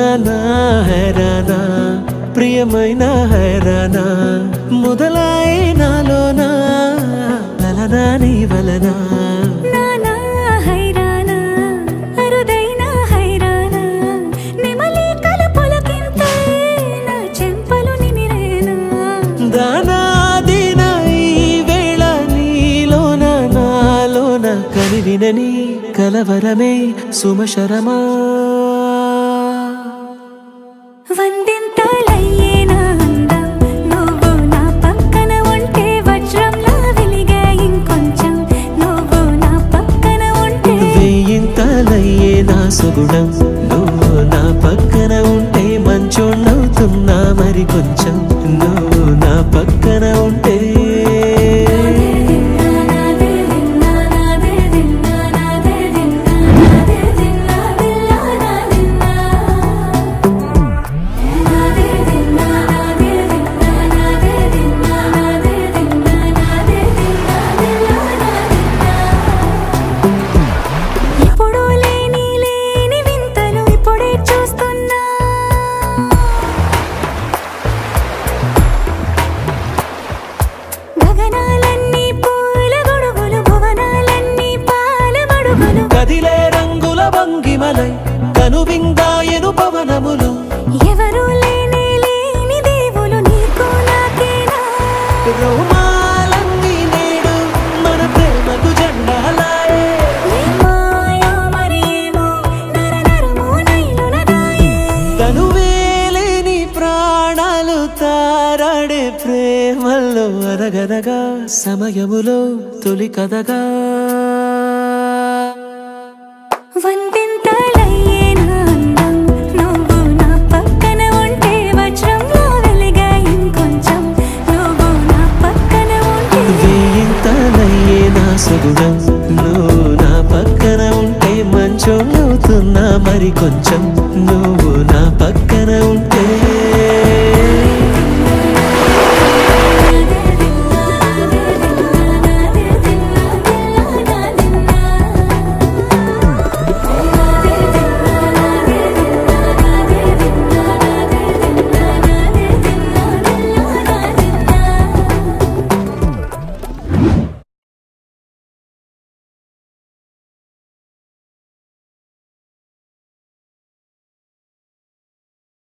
ముందుగానా హైరానా ప్రియమైన హైరానా మొదలై నాలోనా లలనా నీ వలనా కనివినని కలవరమే సుమశరమా వందింతలయ్యేనా అందం నువ్వు నా పక్కన ఉంటే వజ్రంలా వెలిగే ఇంకొంచెం నువ్వు నా పక్కన ఉంటే వేయింతలయ్యేనా సుగుణం నువ్వు నా పక్కన ఉంటే మంచోణ్ణవుతున్నా మరి కొంచెం నువ్వు నా పక్కన ఉంటే కదిలే రంగుల భంగిమలై కనువిందాయను పవనములు ఎవరు లేని లేని దేవులు నీకు నాకేనా రోమాలన్నీ నేడు మన ప్రేమకు జెండాలాయే మాయో మరేమో నరనరమో నైలునదాయే తనువేలేని ప్రాణాలు తారాడే ప్రేమల్లో అరగరగా సమయములో తొలి కథగా వందింతలయ్యేనా అందం నువ్వు నా పక్కన ఉంటే వజ్రంలా వెలిగే ఇంకొంచెం నువ్వు నా పక్కన ఉంటే వేయింతలయ్యేనా సుగుణం నువ్వు నా పక్కన ఉంటే మంచోణ్ణవుతున్నా మరి కొంచెం నువ్వు నా పక్కన